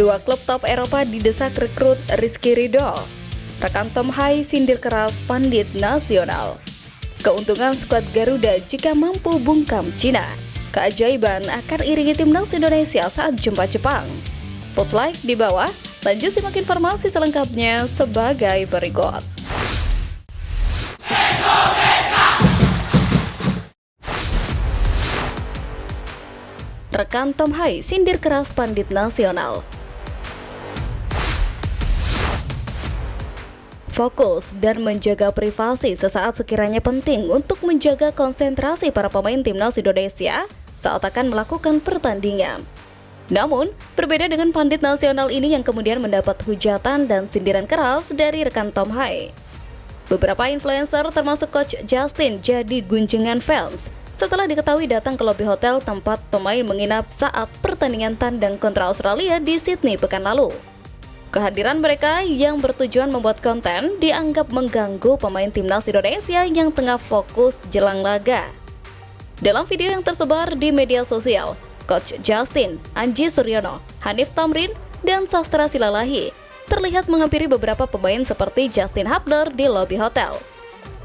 Dua klub top Eropa didesak rekrut Rizky Ridho. Rekan Tom Hai sindir keras pandit nasional. Keuntungan skuad Garuda jika mampu bungkam Cina. Keajaiban akan iringi timnas Indonesia saat jumpa Jepang. Post like di bawah, lanjut simak informasi selengkapnya sebagai berikut. Rekan Tom Hai sindir keras pandit nasional. Fokus dan menjaga privasi sesaat sekiranya penting untuk menjaga konsentrasi para pemain timnas Indonesia saat akan melakukan pertandingan. Namun, berbeda dengan pandit nasional ini yang kemudian mendapat hujatan dan sindiran keras dari rekan Tom Hai. Beberapa influencer termasuk Coach Justin jadi gunjingan fans setelah diketahui datang ke lobi hotel tempat pemain menginap saat pertandingan tandang kontra Australia di Sydney pekan lalu. Kehadiran mereka yang bertujuan membuat konten dianggap mengganggu pemain timnas Indonesia yang tengah fokus jelang laga. Dalam video yang tersebar di media sosial, Coach Justin, Anji Suryono, Hanif Tamrin, dan Sastra Silalahi terlihat menghampiri beberapa pemain seperti Justin Hubner di lobi hotel.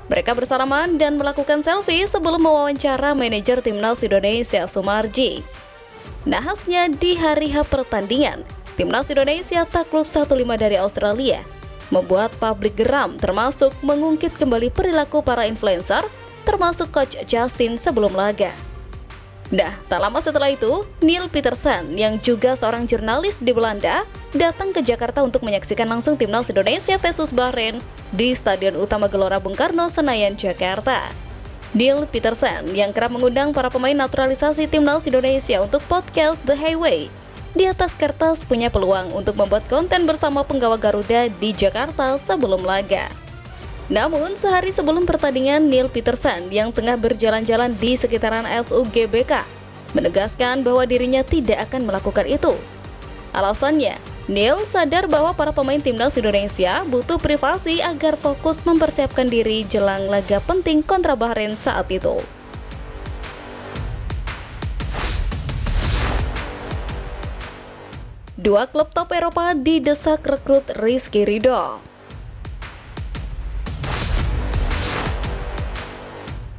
Mereka bersalaman dan melakukan selfie sebelum mewawancara manajer timnas Indonesia Sumarji. Nahasnya di hari H pertandingan, timnas Indonesia takluk 1-5 dari Australia, membuat publik geram termasuk mengungkit kembali perilaku para influencer, termasuk Coach Justin sebelum laga. Nah, tak lama setelah itu, Neil Petersen yang juga seorang jurnalis di Belanda datang ke Jakarta untuk menyaksikan langsung timnas Indonesia versus Bahrain di Stadion Utama Gelora Bung Karno, Senayan, Jakarta. Neil Petersen yang kerap mengundang para pemain naturalisasi timnas Indonesia untuk podcast The Highway di atas kertas punya peluang untuk membuat konten bersama penggawa Garuda di Jakarta sebelum laga. Namun, sehari sebelum pertandingan, Neil Petersen yang tengah berjalan-jalan di sekitaran SUGBK menegaskan bahwa dirinya tidak akan melakukan itu. Alasannya, Neil sadar bahwa para pemain timnas Indonesia butuh privasi agar fokus mempersiapkan diri jelang laga penting kontra Bahrain saat itu. Dua klub top Eropa didesak rekrut Rizky Ridho.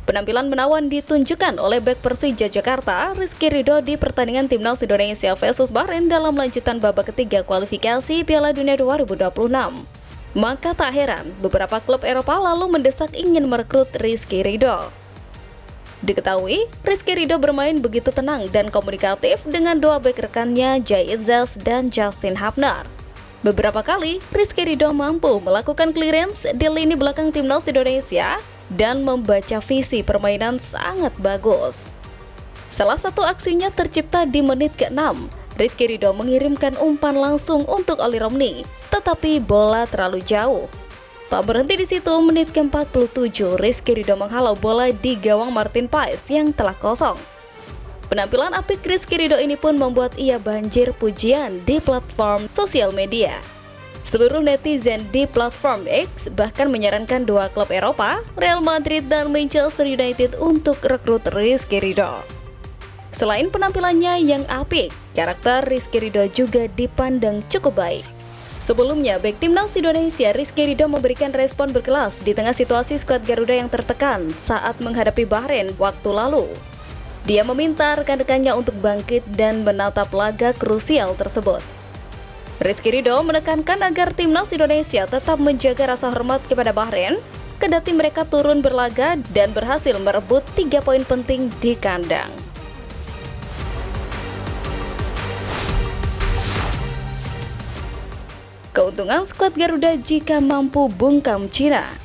Penampilan menawan ditunjukkan oleh bek Persija Jakarta, Rizky Ridho di pertandingan timnas Indonesia versus Bahrain dalam lanjutan babak ketiga kualifikasi Piala Dunia 2026. Maka tak heran, beberapa klub Eropa lalu mendesak ingin merekrut Rizky Ridho. Diketahui, Rizky Ridho bermain begitu tenang dan komunikatif dengan dua bek rekannya Jai Itzas dan Justin Hubner. Beberapa kali, Rizky Ridho mampu melakukan clearance di lini belakang timnas Indonesia dan membaca visi permainan sangat bagus. Salah satu aksinya tercipta di menit ke-6. Rizky Ridho mengirimkan umpan langsung untuk Oli Romney, tetapi bola terlalu jauh. Tak berhenti di situ, menit ke-47, Rizky Ridho menghalau bola di gawang Martin Paes yang telah kosong. Penampilan apik Rizky Ridho ini pun membuat ia banjir pujian di platform sosial media. Seluruh netizen di platform X bahkan menyarankan dua klub Eropa, Real Madrid dan Manchester United untuk rekrut Rizky Ridho. Selain penampilannya yang apik, karakter Rizky Ridho juga dipandang cukup baik. Sebelumnya, bek timnas Indonesia Rizky Ridho memberikan respon berkelas di tengah situasi skuad Garuda yang tertekan saat menghadapi Bahrain waktu lalu. Dia meminta rekan-rekannya untuk bangkit dan menatap laga krusial tersebut. Rizky Ridho menekankan agar timnas Indonesia tetap menjaga rasa hormat kepada Bahrain, kendati mereka turun berlaga dan berhasil merebut 3 poin penting di kandang. Keuntungan skuad Garuda jika mampu bungkam Cina.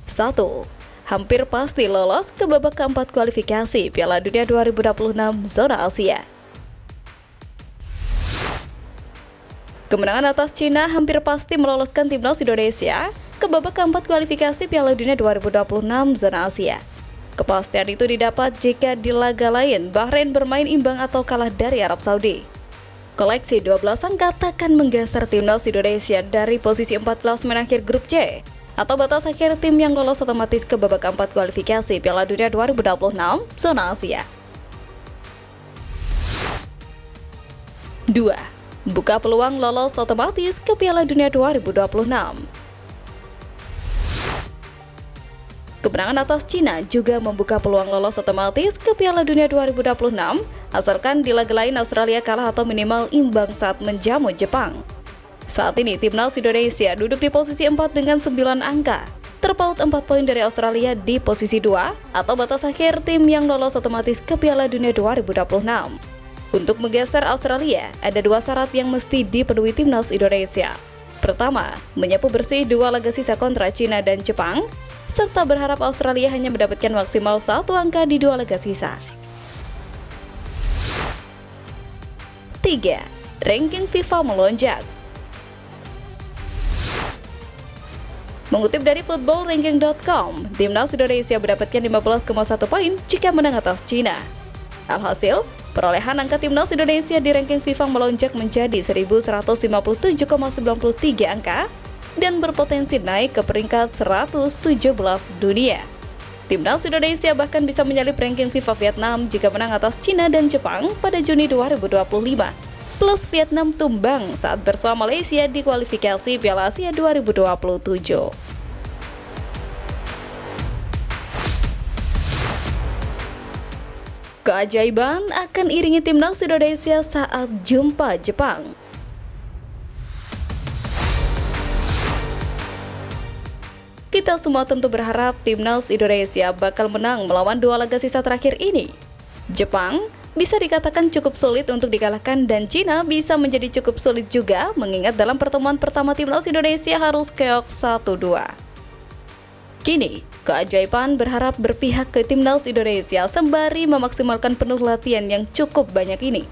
Satu, hampir pasti lolos ke babak keempat kualifikasi Piala Dunia 2026 zona Asia. Kemenangan atas Cina hampir pasti meloloskan timnas Indonesia ke babak keempat kualifikasi Piala Dunia 2026 zona Asia. Kepastian itu didapat jika di laga lain Bahrain bermain imbang atau kalah dari Arab Saudi. Koleksi 12 angka takkan menggeser timnas Indonesia dari posisi 4 klasemen akhir grup C atau batas akhir tim yang lolos otomatis ke babak keempat kualifikasi Piala Dunia 2026 zona Asia. 2. Buka peluang lolos otomatis ke Piala Dunia 2026. Kemenangan atas Cina juga membuka peluang lolos otomatis ke Piala Dunia 2026, asalkan di laga lain Australia kalah atau minimal imbang saat menjamu Jepang. Saat ini, Timnas Indonesia duduk di posisi 4 dengan 9 angka, terpaut 4 poin dari Australia di posisi 2, atau batas akhir tim yang lolos otomatis ke Piala Dunia 2026. Untuk menggeser Australia, ada 2 syarat yang mesti dipenuhi Timnas Indonesia. Pertama, menyapu bersih 2 laga sisa kontra Cina dan Jepang, serta berharap Australia hanya mendapatkan maksimal 1 angka di 2 laga sisa. 3. Ranking FIFA melonjak. Mengutip dari footballranking.com, Timnas Indonesia mendapatkan 15,1 poin jika menang atas Cina. Alhasil, perolehan angka Timnas Indonesia di ranking FIFA melonjak menjadi 1.157,93 angka dan berpotensi naik ke peringkat 117 dunia. Timnas Indonesia bahkan bisa menyalip ranking FIFA Vietnam jika menang atas Cina dan Jepang pada Juni 2025. Plus Vietnam tumbang saat bersua Malaysia di kualifikasi Piala Asia 2027. Keajaiban akan iringi Timnas Indonesia saat jumpa Jepang. Kita semua tentu berharap Timnas Indonesia bakal menang melawan 2 laga sisa terakhir ini. Jepang bisa dikatakan cukup sulit untuk dikalahkan dan Cina bisa menjadi cukup sulit juga mengingat dalam pertemuan pertama Timnas Indonesia harus keok 1-2. Kini, keajaiban berharap berpihak ke Timnas Indonesia sembari memaksimalkan penuh latihan yang cukup banyak ini.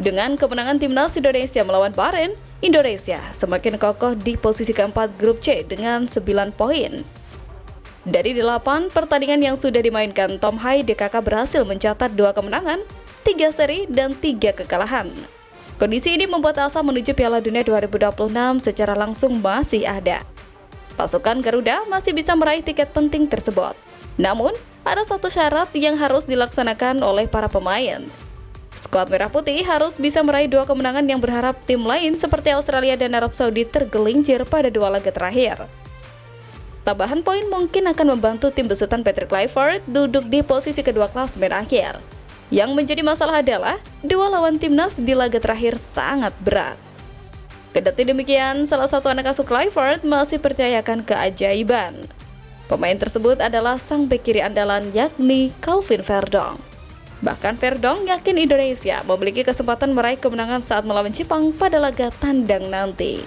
Dengan kemenangan Timnas Indonesia melawan Bahrain, Indonesia semakin kokoh di posisi keempat grup C dengan 9 poin. Dari 8 pertandingan yang sudah dimainkan, Tom Hai DKK berhasil mencatat 2 kemenangan, 3 seri, dan 3 kekalahan. Kondisi ini membuat asa menuju Piala Dunia 2026 secara langsung masih ada. Pasukan Garuda masih bisa meraih tiket penting tersebut. Namun, ada satu syarat yang harus dilaksanakan oleh para pemain. Skuad Merah Putih harus bisa meraih 2 kemenangan yang berharap tim lain seperti Australia dan Arab Saudi tergelincir pada 2 laga terakhir. Tambahan poin mungkin akan membantu tim besutan Patrick Kluivert duduk di posisi kedua klasemen akhir. Yang menjadi masalah adalah 2 lawan Timnas di laga terakhir sangat berat. Kendati demikian, salah satu anak asuh Kluivert masih percayakan keajaiban. Pemain tersebut adalah sang bek kiri andalan yakni Calvin Verdong. Bahkan Verdong yakin Indonesia memiliki kesempatan meraih kemenangan saat melawan Jepang pada laga tandang nanti.